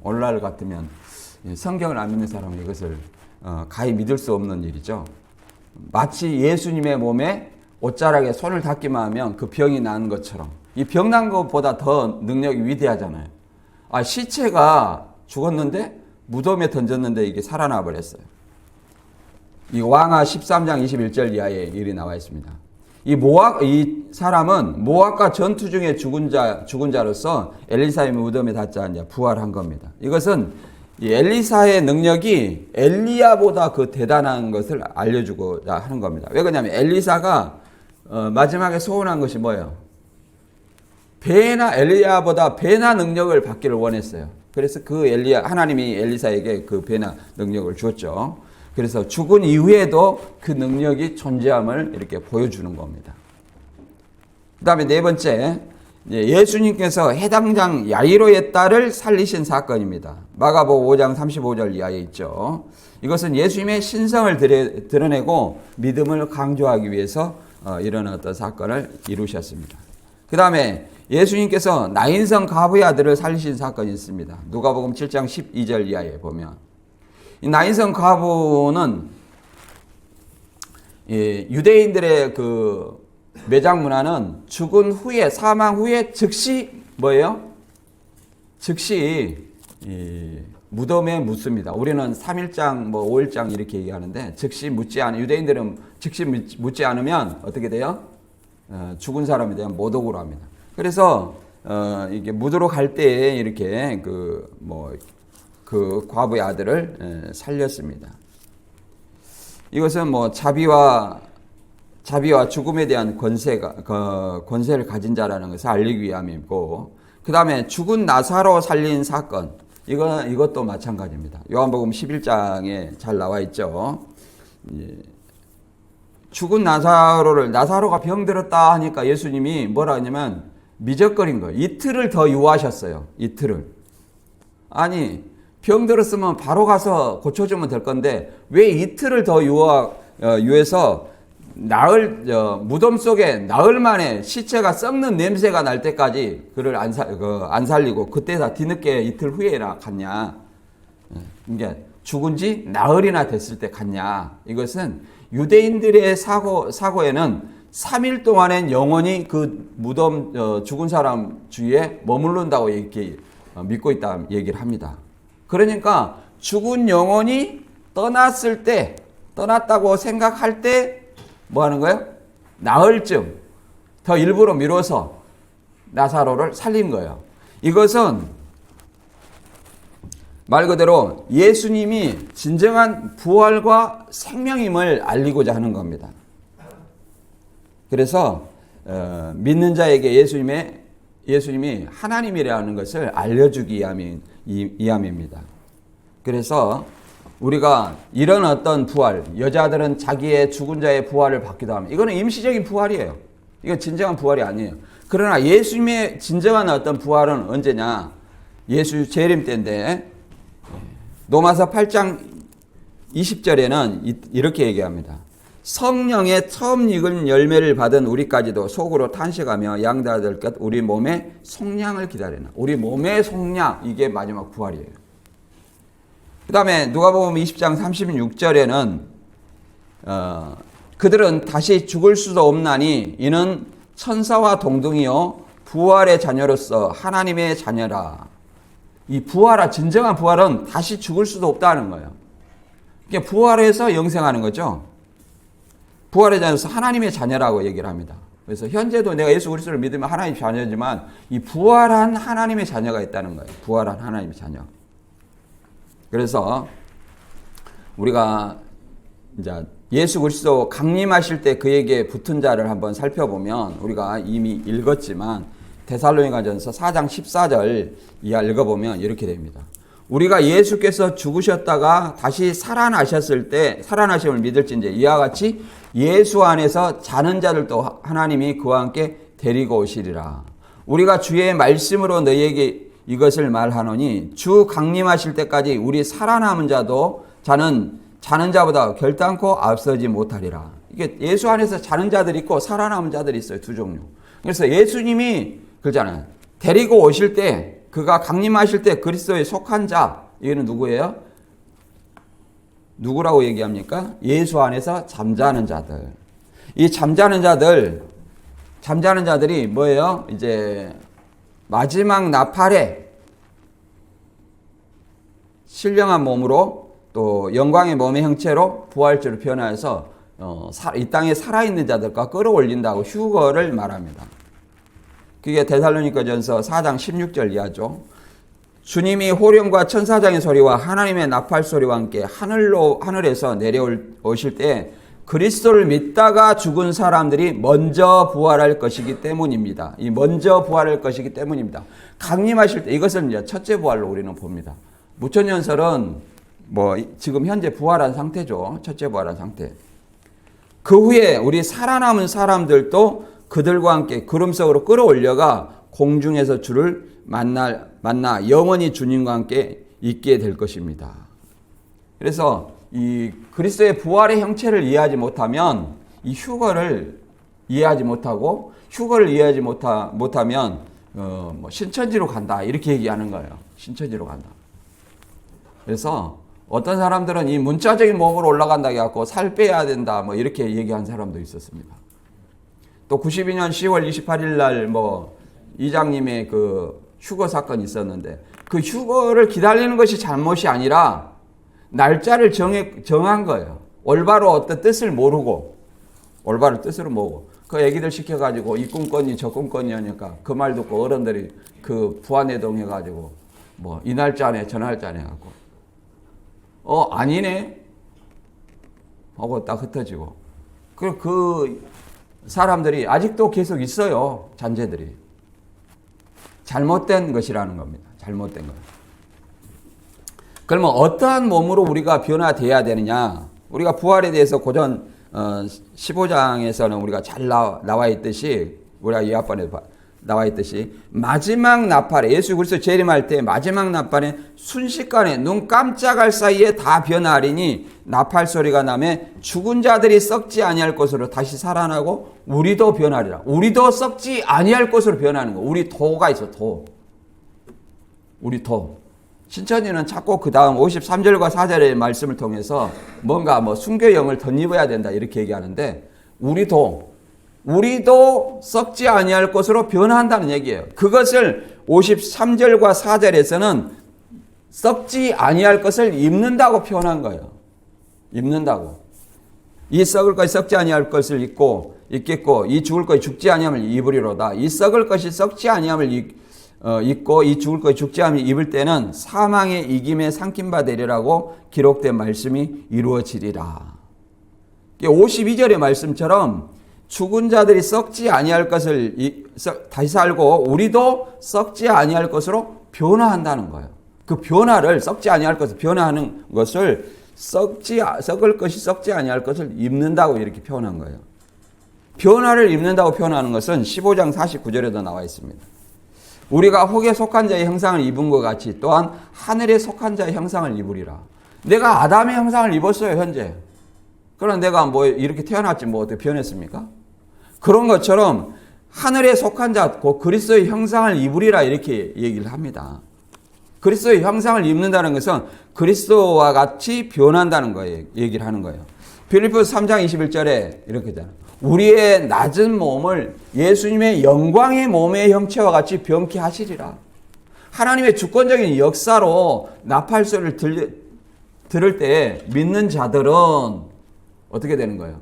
[SPEAKER 1] 오늘날 같으면 성경을 안 믿는 사람은 이것을 가히 믿을 수 없는 일이죠. 마치 예수님의 몸에 옷자락에 손을 닿기만 하면 그 병이 나는 것처럼 이 병 난 것보다 더 능력이 위대하잖아요. 시체가 죽었는데 무덤에 던졌는데 이게 살아나 버렸어요. 이 왕하 13장 21절 이하에 일이 나와 있습니다. 이 사람은 모압과 전투 중에 죽은 자로서 엘리사의 무덤에 닿자 이제 부활한 겁니다. 이것은 이 엘리사의 능력이 엘리야보다 그 대단한 것을 알려주고자 하는 겁니다. 왜 그러냐면 엘리사가 마지막에 소원한 것이 뭐예요? 엘리야보다 배나 능력을 받기를 원했어요. 그래서 하나님이 엘리사에게 그 배나 능력을 주었죠. 그래서 죽은 이후에도 그 능력이 존재함을 이렇게 보여주는 겁니다. 그 다음에 네 번째, 예수님께서 해당장 야이로의 딸을 살리신 사건입니다. 마가복음 5장 35절 이하에 있죠. 이것은 예수님의 신성을 드러내고 믿음을 강조하기 위해서 이런 어떤 사건을 이루셨습니다. 그 다음에 예수님께서 나인성 과부의 아들을 살리신 사건이 있습니다. 누가복음 7장 12절 이하에 보면 이 나인성 과부는 유대인들의 그 매장 문화는 죽은 후에 사망 후에 즉시 뭐예요? 즉시 무덤에 묻습니다. 우리는 3일장, 5일장 이렇게 얘기하는데 즉시 묻지 않은 유대인들은 즉시 묻지 않으면 어떻게 돼요? 죽은 사람에 대한 모독으로 합니다. 그래서 이게 묻으러 갈 때 이렇게 그 과부의 아들을 살렸습니다. 이것은 자비와 죽음에 대한 권세를 가진 자라는 것을 알리기 위함이고, 그 다음에 죽은 나사로 살린 사건, 이것도 마찬가지입니다. 요한복음 11장에 잘 나와 있죠. 죽은 나사로가 병들었다 하니까 예수님이 뭐라 하냐면 미적거린 거예요. 이틀을 더 유하셨어요. 이틀을. 아니, 병들었으면 바로 고쳐주면 될 건데 왜 이틀을 더 유해서 무덤 속에 나흘 만에 시체가 썩는 냄새가 날 때까지 그를 안 살리고 그때 다 뒤늦게 이틀 후에나 갔냐. 이게 죽은 지 나흘이나 됐을 때 갔냐. 이것은 유대인들의 사고에는 3일 동안엔 영원히 그 무덤 죽은 사람 주위에 머무른다고 이렇게 믿고 있다 얘기를 합니다. 그러니까 죽은 영혼이 떠났다고 생각할 때 뭐 하는 거예요? 나흘쯤 더 일부러 미뤄서 나사로를 살린 거예요. 이것은 말 그대로 예수님이 진정한 부활과 생명임을 알리고자 하는 겁니다. 그래서 믿는 자에게 예수님이 하나님이라는 것을 알려주기 위함입니다. 그래서 우리가 이런 어떤 부활, 여자들은 자기의 죽은 자의 부활을 받기도 합니다. 이거는 임시적인 부활이에요. 이건 진정한 부활이 아니에요. 그러나 예수님의 진정한 어떤 부활은 언제냐? 예수 재림 때인데 로마서 8장 20절에는 이렇게 얘기합니다. 성령의 처음 익은 열매를 받은 우리까지도 속으로 탄식하며 양다될 것 우리 몸의 속량을 기다리나. 우리 몸의 속량, 이게 마지막 부활이에요. 그 다음에 누가복음 20장 36절에는 그들은 다시 죽을 수도 없나니 이는 천사와 동등이요 부활의 자녀로서 하나님의 자녀라. 이 부활아, 진정한 부활은 다시 죽을 수도 없다는 거예요. 이게 부활해서 영생하는 거죠. 부활의 자녀로서 하나님의 자녀라고 얘기를 합니다. 그래서 현재도 내가 예수 그리스도를 믿으면 하나님의 자녀지만 이 부활한 하나님의 자녀가 있다는 거예요. 부활한 하나님의 자녀. 그래서 우리가 이제 예수 그리스도 강림하실 때 그에게 붙은 자를 한번 살펴보면 우리가 이미 읽었지만 데살로니가전서 4장 14절 이하 읽어보면 이렇게 됩니다. 우리가 예수께서 죽으셨다가 다시 살아나셨을 때 살아나심을 믿을진대 이와 같이 예수 안에서 자는 자들도 하나님이 그와 함께 데리고 오시리라. 우리가 주의 말씀으로 너희에게 이것을 말하노니 주 강림하실 때까지 우리 살아남은 자도 자는 자보다 결단코 앞서지 못하리라. 이게 예수 안에서 자는 자들이 있고 살아남은 자들이 있어요. 두 종류. 그래서 예수님이 그러잖아요. 데리고 오실 때 그가 강림하실 때 그리스도에 속한 자, 이거는 누구예요? 누구라고 얘기합니까? 예수 안에서 잠자는 자들. 이 잠자는 자들이 뭐예요? 이제 마지막 나팔에 신령한 몸으로 또 영광의 몸의 형체로 부활체로 변화해서 이 땅에 살아있는 자들과 끌어올린다고 휴거를 말합니다. 그게 데살로니가전서 4장 16절 이하죠. 주님이 호령과 천사장의 소리와 하나님의 나팔 소리와 함께 하늘에서 내려오실 때 그리스도를 믿다가 죽은 사람들이 먼저 부활할 것이기 때문입니다. 이 먼저 부활할 것이기 때문입니다. 강림하실 때 이것을 이제 첫째 부활로 우리는 봅니다. 무천년설은 뭐 지금 현재 부활한 상태죠. 첫째 부활한 상태. 그 후에 우리 살아남은 사람들도 그들과 함께 구름 속으로 끌어올려가 공중에서 주를 만나 영원히 주님과 함께 있게 될 것입니다. 그래서 이 그리스도의 부활의 형체를 이해하지 못하면 이 휴거를 이해하지 못하고 휴거를 이해하지 못하면 뭐 신천지로 간다 이렇게 얘기하는 거예요. 신천지로 간다. 그래서 어떤 사람들은 이 문자적인 몸으로 올라간다 해갖고 살 빼야 된다 뭐 이렇게 얘기한 사람도 있었습니다. 또 92년 10월 28일 날 뭐 이장님의 그 휴거 사건이 있었는데 그 휴거를 기다리는 것이 잘못이 아니라 날짜를 정한 거예요. 올바로 어떤 뜻을 모르고 올바로 뜻으로 모르고 그 애기들 시켜가지고 이 꿈꿨니 저 꿈꿨니 하니까 그 말 듣고 어른들이 그 부안해동 해가지고 뭐 이 날짜네 저 날짜네 해갖고 아니네 하고 딱 흩어지고 그 사람들이 아직도 계속 있어요. 잔재들이. 잘못된 것이라는 겁니다. 잘못된 것. 그러면 어떠한 몸으로 우리가 변화돼야 되느냐? 우리가 부활에 대해서 고전 15장에서는 우리가 잘 나와 있듯이 우리가 이 앞번에 나와 있듯이 마지막 나팔에 예수 그리스도 재림할 때 마지막 나팔에 순식간에 눈 깜짝할 사이에 다 변화하리니 나팔 소리가 나매 죽은 자들이 썩지 아니할 것으로 다시 살아나고 우리도 변하리라. 우리도 썩지 아니할 것으로 변하는 거. 우리 도가 있어. 도. 우리 도. 신천지는 자꾸 그 다음 53절과 4절의 말씀을 통해서 뭔가 뭐 순교영을 덧입어야 된다 이렇게 얘기하는데 우리도 썩지 아니할 것으로 변화한다는 얘기예요. 그것을 53절과 4절에서는 썩지 아니할 것을 입는다고 표현한 거예요. 입는다고. 이 썩을 것이 썩지 아니할 것을 입겠고 이 죽을 것이 죽지 아니함을 입으리로다. 이 썩을 것이 썩지 아니함을 입고 이 죽을 것이 죽지 아니함을 입을 때는 사망의 이김에 삼킴바 되리라고 기록된 말씀이 이루어지리라. 52절의 말씀처럼 죽은 자들이 썩지 아니할 것을 다시 살고 우리도 썩지 아니할 것으로 변화한다는 거예요. 그 변화를 썩지 아니할 것을 변화하는 것을 썩을 것이 썩지 아니할 것을 입는다고 이렇게 표현한 거예요. 변화를 입는다고 표현하는 것은 15장 49절에도 나와 있습니다. 우리가 혹에 속한 자의 형상을 입은 것 같이 또한 하늘에 속한 자의 형상을 입으리라. 내가 아담의 형상을 입었어요, 현재. 그럼 내가 뭐 이렇게 태어났지 뭐 어떻게 변했습니까? 그런 것처럼 하늘에 속한 자, 곧 그리스도의 형상을 입으리라 이렇게 얘기를 합니다. 그리스도의 형상을 입는다는 것은 그리스도와 같이 변한다는 거예요. 얘기를 하는 거예요. 빌립보서 3장 21절에 이렇게 되잖아요. 우리의 낮은 몸을 예수님의 영광의 몸의 형체와 같이 변케 하시리라. 하나님의 주권적인 역사로 나팔 소리를 들을 때 믿는 자들은 어떻게 되는 거예요?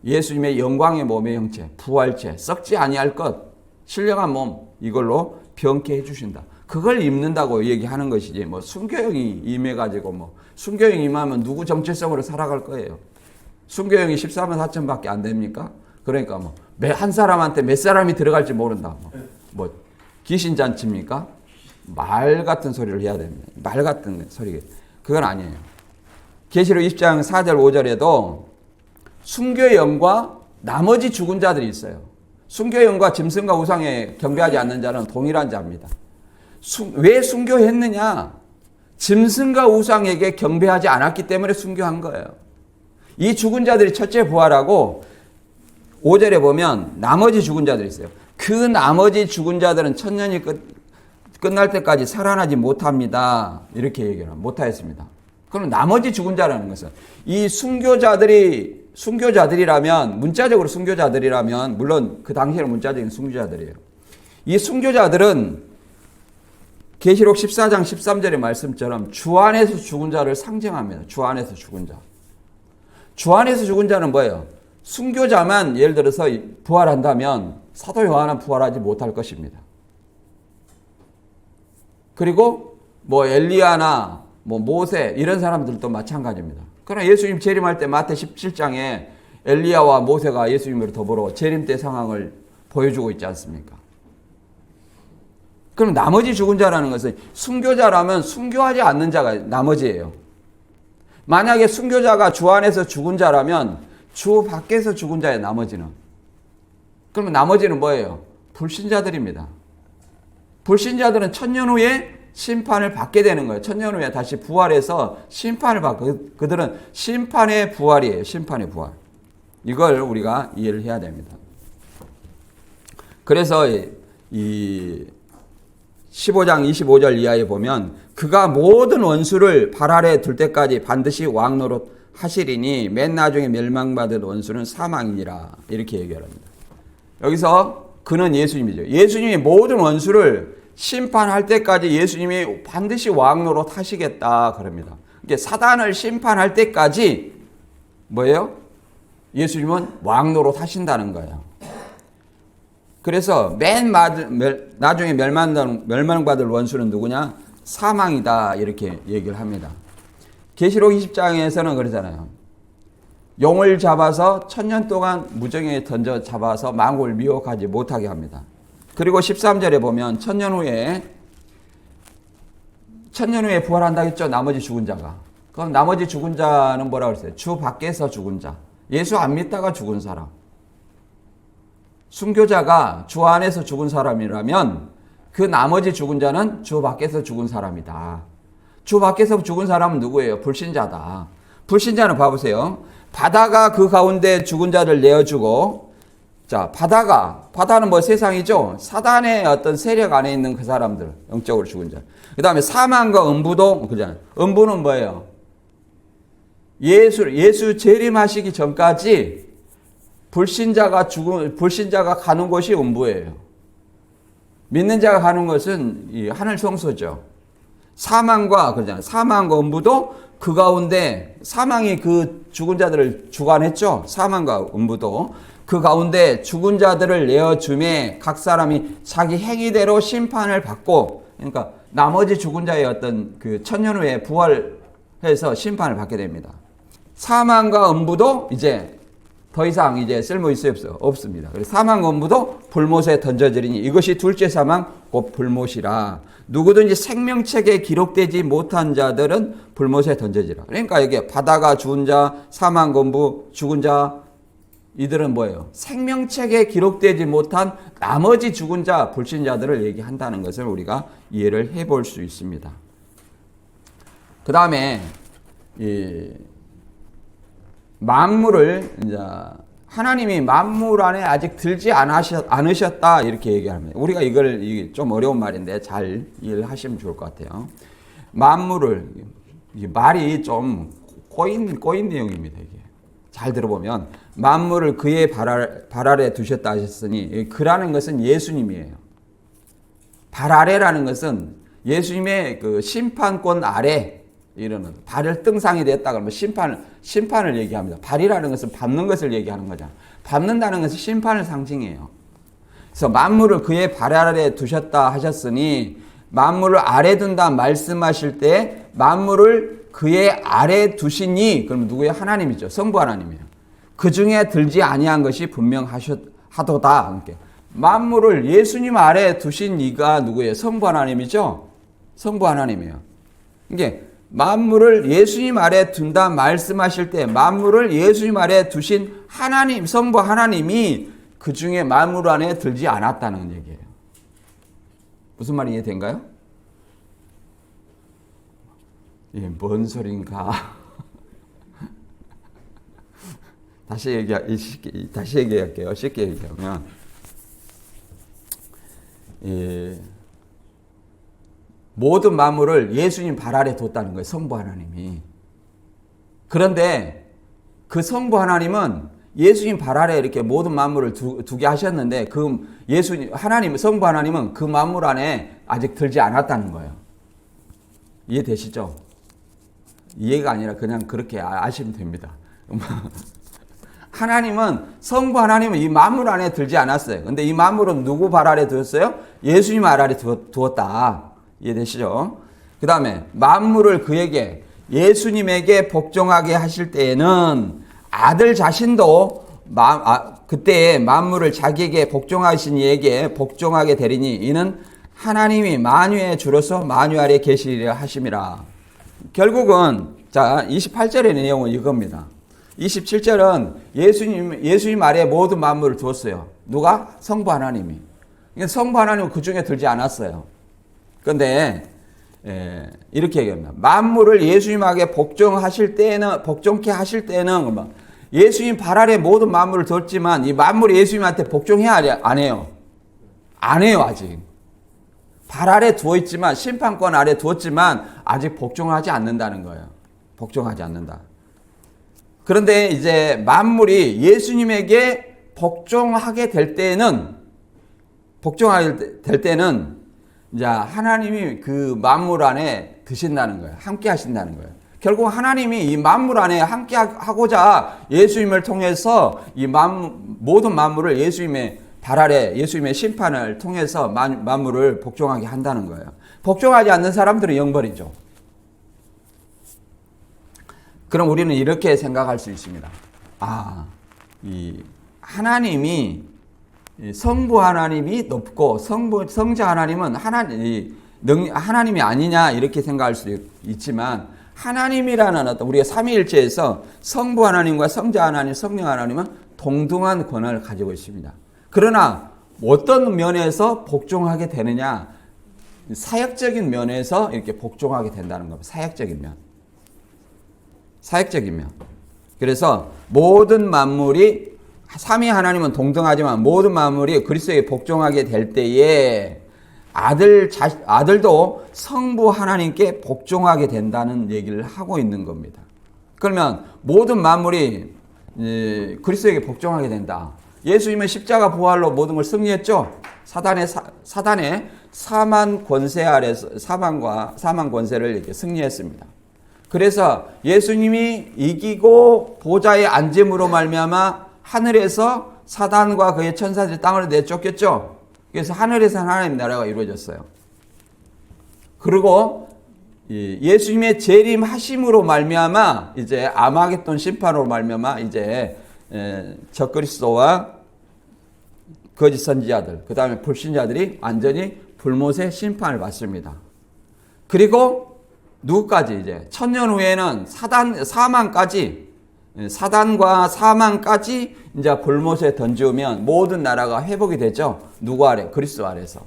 [SPEAKER 1] 예수님의 영광의 몸의 형체, 부활체, 썩지 아니할 것, 신령한 몸 이걸로 변케 해주신다. 그걸 입는다고 얘기하는 것이지 뭐 순교형이 임해가지고 뭐 순교형 임하면 누구 정체성으로 살아갈 거예요. 순교형이 14만 4천밖에 안 됩니까? 그러니까 뭐 한 사람한테 몇 사람이 들어갈지 모른다. 뭐 귀신 잔치입니까? 말 같은 소리를 해야 됩니다. 말 같은 소리. 그건 아니에요. 계시록 20장 4절 5절에도 순교형과 나머지 죽은 자들이 있어요. 순교형과 짐승과 우상에 경배하지 않는 자는 동일한 자입니다. 왜 순교했느냐? 짐승과 우상에게 경배하지 않았기 때문에 순교한 거예요. 이 죽은 자들이 첫째 부활하고 5절에 보면 나머지 죽은 자들이 있어요. 그 나머지 죽은 자들은 천년이 끝날 때까지 살아나지 못합니다. 이렇게 얘기를 못하였습니다. 그럼 나머지 죽은 자라는 것은 이 순교자들이라면 문자적으로 순교자들이라면 물론 그 당시에는 문자적인 순교자들이에요. 이 순교자들은 계시록 14장 13절의 말씀처럼 주 안에서 죽은 자를 상징합니다. 주 안에서 죽은 자. 주 안에서 죽은 자는 뭐예요? 순교자만 예를 들어서 부활한다면 사도 요한은 부활하지 못할 것입니다. 그리고 뭐 엘리야나 뭐 모세 이런 사람들도 마찬가지입니다. 그러나 예수님 재림할 때 마태 17장에 엘리야와 모세가 예수님으로 더불어 재림 때 상황을 보여주고 있지 않습니까? 그럼 나머지 죽은 자라는 것은 순교자라면 순교하지 않는 자가 나머지예요. 만약에 순교자가 주 안에서 죽은 자라면 주 밖에서 죽은 자의 나머지는. 그러면 나머지는 뭐예요? 불신자들입니다. 불신자들은 천년 후에 심판을 받게 되는 거예요. 천년 후에 다시 부활해서 심판을 받고 그들은 심판의 부활이에요. 심판의 부활. 이걸 우리가 이해를 해야 됩니다. 그래서 이 15장 25절 이하에 보면 그가 모든 원수를 발 아래 둘 때까지 반드시 왕노릇 하시리니 맨 나중에 멸망받은 원수는 사망이니라 이렇게 얘기합니다. 여기서 그는 예수님이죠. 예수님이 모든 원수를 심판할 때까지 예수님이 반드시 왕노릇 하시겠다 그럽니다. 이게 사단을 심판할 때까지 뭐예요? 예수님은 왕노릇 하신다는 거예요. 그래서 맨 나중에 멸망받을 원수는 누구냐? 사망이다 이렇게 얘기를 합니다. 계시록 20장에서는 그러잖아요. 용을 잡아서 천년 동안 무정에 던져 잡아서 만국을 미혹하지 못하게 합니다. 그리고 13절에 보면 천년 후에 부활한다 했죠. 나머지 죽은 자가. 그럼 나머지 죽은 자는 뭐라고 그랬어요? 주 밖에서 죽은 자. 예수 안 믿다가 죽은 사람. 순교자가 주 안에서 죽은 사람이라면 그 나머지 죽은 자는 주 밖에서 죽은 사람이다. 주 밖에서 죽은 사람은 누구예요? 불신자다. 불신자는 봐보세요. 바다가 그 가운데 죽은 자를 내어주고, 자, 바다는 뭐 세상이죠? 사단의 어떤 세력 안에 있는 그 사람들, 영적으로 죽은 자. 그 다음에 사망과 음부도, 그잖아요. 음부는 뭐예요? 예수 재림하시기 전까지 불신자가 가는 곳이 음부예요. 믿는 자가 가는 것은 이 하늘 성소죠. 사망과 음부도 그 가운데 사망이 그 죽은 자들을 주관했죠. 사망과 음부도 그 가운데 죽은 자들을 내어줌에 각 사람이 자기 행위대로 심판을 받고, 그러니까 나머지 죽은 자의 어떤 그 천년 후에 부활해서 심판을 받게 됩니다. 사망과 음부도 이제 더 이상 이제 쓸모 있어요, 없습니다. 그래서 사망 권부도 불못에 던져지리니 이것이 둘째 사망 곧 불못이라. 누구든지 생명책에 기록되지 못한 자들은 불못에 던져지라. 그러니까 이게 바다가 죽은 자, 사망 권부 죽은 자, 이들은 뭐예요? 생명책에 기록되지 못한 나머지 죽은 자, 불신자들을 얘기한다는 것을 우리가 이해를 해볼 수 있습니다. 그 다음에 만물을 이제 하나님이 만물 안에 아직 들지 않으셨다 이렇게 얘기합니다. 우리가 이걸 좀 어려운 말인데 잘 이해를 하시면 좋을 것 같아요. 만물을 말이 좀 꼬인 내용입니다. 이게 잘 들어보면 만물을 그의 발 아래 두셨다 하셨으니 그라는 것은 예수님이에요. 발 아래라는 것은 예수님의 그 심판권 아래 이러는 발을 등상이 됐다 그러면 심판을 얘기합니다. 발이라는 것은 밟는 것을 얘기하는 거죠. 밟는다는 것은 심판을 상징해요. 그래서 만물을 그의 발 아래 두셨다 하셨으니 만물을 아래 둔다 말씀하실 때 만물을 그의 아래 두시니 그럼 누구예요? 하나님이죠. 성부 하나님이에요. 그 중에 들지 아니한 것이 분명하도다. 함께 만물을 예수님 아래 두신 이가 누구예요? 성부 하나님이죠. 성부 하나님이에요. 이게 만물을 예수님 아래 둔다 말씀하실 때 만물을 예수님 아래 두신 하나님, 성부 하나님이 그 중에 만물 안에 들지 않았다는 얘기예요. 무슨 말이 이해된가요? 예, 뭔 소린가? 다시 얘기할게요. 쉽게 얘기하면 모든 만물을 예수님 발 아래 뒀다는 거예요. 성부 하나님이. 그런데 그 성부 하나님은 예수님 발 아래 이렇게 모든 만물을 두게 하셨는데 그 하나님, 성부 하나님은 그 만물 안에 아직 들지 않았다는 거예요. 이해되시죠? 이해가 아니라 그냥 그렇게 아시면 됩니다. 성부 하나님은 이 만물 안에 들지 않았어요. 근데 이 만물은 누구 발 아래 두었어요? 예수님 발 아래 두었다. 이해되시죠? 그 다음에 만물을 그에게 예수님에게 복종하게 하실 때에는 아들 자신도 그때에 만물을 자기에게 복종하신 이에게 복종하게 되리니 이는 하나님이 만유의 주로서 만유 아래 계시리라 하심이라. 결국은 자 28절의 내용은 이겁니다. 27절은 예수님 아래에 모든 만물을 두었어요. 누가? 성부 하나님이. 성부 하나님은 그 중에 들지 않았어요. 그런데 이렇게 얘기합니다. 만물을 예수님에게 복종케 하실 때는 예수님 발 아래 모든 만물을 뒀지만 이 만물이 예수님한테 복종해야 안 해요? 안 해요, 아직. 발 아래 두어 있지만 심판권 아래 두었지만 아직 복종하지 않는다는 거예요. 복종하지 않는다. 그런데 이제 만물이 예수님에게 복종하게 될 때는 이제 하나님이 그 만물 안에 드신다는 거예요. 함께 하신다는 거예요. 결국 하나님이 이 만물 안에 함께 하고자 예수님을 통해서 이 모든 만물을 예수님의 발 아래 예수님의 심판을 통해서 만물을 복종하게 한다는 거예요. 복종하지 않는 사람들은 영벌이죠. 그럼 우리는 이렇게 생각할 수 있습니다. 이 하나님이 성부 하나님이 높고 성자 하나님은 하나님이 아니냐 이렇게 생각할 수도 있지만 하나님이라는 어떤 우리가 삼위일체에서 성부 하나님과 성자 하나님, 성령 하나님은 동등한 권한을 가지고 있습니다. 그러나 어떤 면에서 복종하게 되느냐? 사역적인 면에서 이렇게 복종하게 된다는 겁니다. 사역적인 면. 그래서 모든 만물이 삼위 하나님은 동등하지만 모든 만물이 그리스도에게 복종하게 될 때에 아들도 성부 하나님께 복종하게 된다는 얘기를 하고 있는 겁니다. 그러면 모든 만물이 그리스도에게 복종하게 된다. 예수님은 십자가 부활로 모든 걸 승리했죠. 사단의 사망 권세 아래서 사망 권세를 이렇게 승리했습니다. 그래서 예수님이 이기고 보좌에 앉음으로 말미암아 하늘에서 사단과 그의 천사들이 땅으로 내쫓겼죠. 그래서 하늘에서 하나님의 나라가 이루어졌어요. 그리고 예수님의 재림하심으로 말미암아 이제 아마겟돈 심판으로 말미암아 이제 적그리스도와 거짓 선지자들, 그 다음에 불신자들이 완전히 불못의 심판을 받습니다. 그리고 누구까지 이제 천년 후에는 사단과 사망까지 이제 불못에 던지우면 모든 나라가 회복이 되죠. 누구 아래? 그리스도 아래서.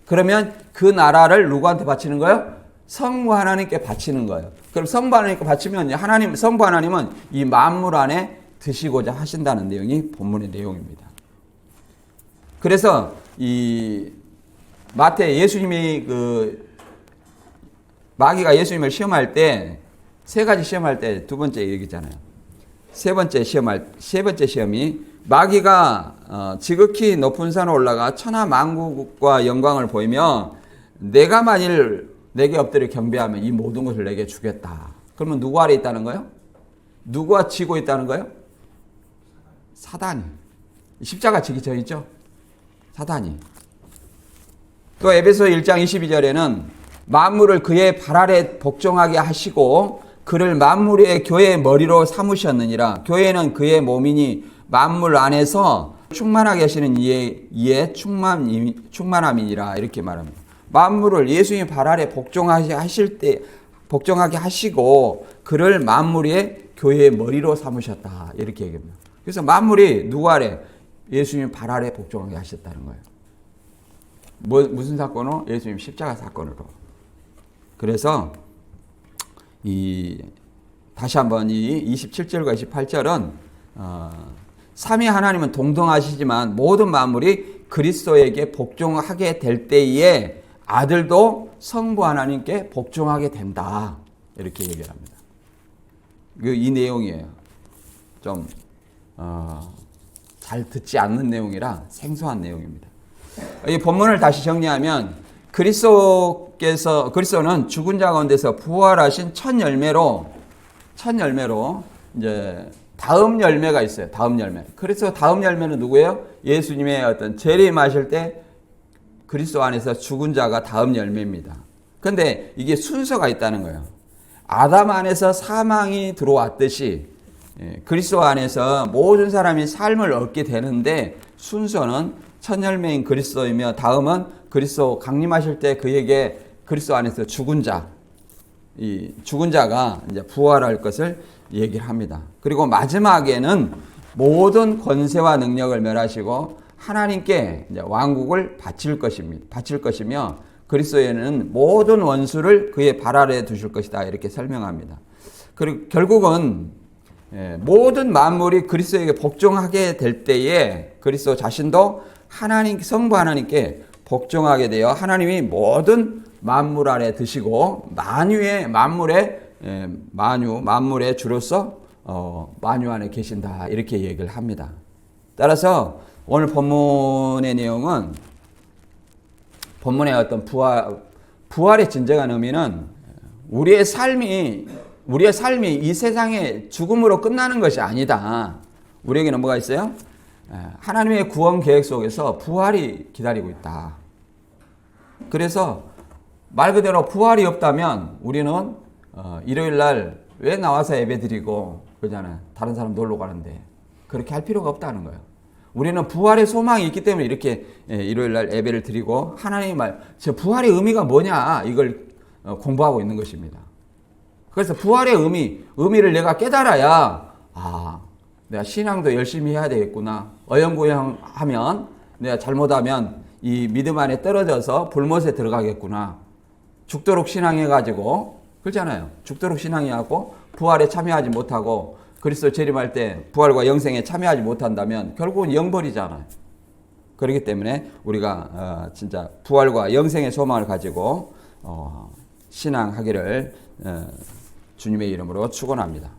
[SPEAKER 1] 그러면 그 나라를 누구한테 바치는 거예요? 성부 하나님께 바치는 거예요. 그럼 성부 하나님께 바치면 성부 하나님은 이 만물 안에 드시고자 하신다는 내용이 본문의 내용입니다. 그래서 이 마태 예수님이 마귀가 예수님을 시험할 때 세 가지 시험할 때 두 번째 얘기잖아요. 세 번째 시험이 마귀가 지극히 높은 산에 올라가 천하 만국과 영광을 보이며 내가 만일 내게 엎드려 경배하면 이 모든 것을 내게 주겠다. 그러면 누구 아래 있다는 거예요? 누구가 지고 있다는 거예요? 사단이. 십자가 지기 전이죠. 사단이. 또 에베소 1장 22절에는 만물을 그의 발 아래 복종하게 하시고 그를 만물의 교회의 머리로 삼으셨느니라. 교회는 그의 몸이니 만물 안에서 충만하게 하시는 이의 충만함이니라. 이렇게 말합니다. 만물을 예수님 발 아래 복종하게 하시고 그를 만물의 교회의 머리로 삼으셨다. 이렇게 얘기합니다. 그래서 만물이 누구 아래? 예수님 발 아래 복종하게 하셨다는 거예요. 무슨 사건으로? 예수님 십자가 사건으로. 그래서 다시 한번 이 27절과 28절은 삼위 하나님은 동등하시지만 모든 만물이 그리스도에게 복종하게 될 때에 아들도 성부 하나님께 복종하게 된다. 이렇게 얘기를 합니다. 이 내용이에요. 좀 잘 듣지 않는 내용이라 생소한 내용입니다. 이 본문을 다시 정리하면 그리스도는 죽은 자 가운데서 부활하신 첫 열매로 이제 다음 열매가 있어요. 다음 열매. 그래서 다음 열매는 누구예요? 예수님의 어떤 재림하실 때 그리스도 안에서 죽은 자가 다음 열매입니다. 그런데 이게 순서가 있다는 거예요. 아담 안에서 사망이 들어왔듯이 그리스도 안에서 모든 사람이 삶을 얻게 되는데 순서는 첫 열매인 그리스도이며 다음은 그리스도 강림하실 때 그에게 그리스도 안에서 죽은 자가 이제 부활할 것을 얘기를 합니다. 그리고 마지막에는 모든 권세와 능력을 멸하시고 하나님께 이제 왕국을 바칠 것이며 그리스도에는 모든 원수를 그의 발 아래 두실 것이다. 이렇게 설명합니다. 그리고 결국은 모든 만물이 그리스도에게 복종하게 될 때에 그리스도 자신도 성부 하나님께 복종하게 되어 하나님이 모든 만물 아래 드시고 만물의 주로서 만유 안에 계신다. 이렇게 얘기를 합니다. 따라서 오늘 본문의 내용은 본문의 어떤 부활의 진정한 의미는 우리의 삶이 이 세상의 죽음으로 끝나는 것이 아니다. 우리에게는 뭐가 있어요? 하나님의 구원 계획 속에서 부활이 기다리고 있다. 그래서 말 그대로 부활이 없다면 우리는 일요일 날 왜 나와서 예배 드리고 그러잖아요. 다른 사람 놀러 가는데 그렇게 할 필요가 없다는 거예요. 우리는 부활의 소망이 있기 때문에 이렇게 일요일 날 예배를 드리고 하나님의 저 부활의 의미가 뭐냐 이걸 공부하고 있는 것입니다. 그래서 부활의 의미를 내가 깨달아야 내가 신앙도 열심히 해야 되겠구나. 어영부영하면 내가 잘못하면 이 믿음 안에 떨어져서 불못에 들어가겠구나. 죽도록 신앙해가지고 그렇잖아요. 죽도록 신앙해갖고 부활에 참여하지 못하고 그리스도 재림할 때 부활과 영생에 참여하지 못한다면 결국은 영벌이잖아요. 그렇기 때문에 우리가 진짜 부활과 영생의 소망을 가지고 신앙하기를 주님의 이름으로 축원합니다.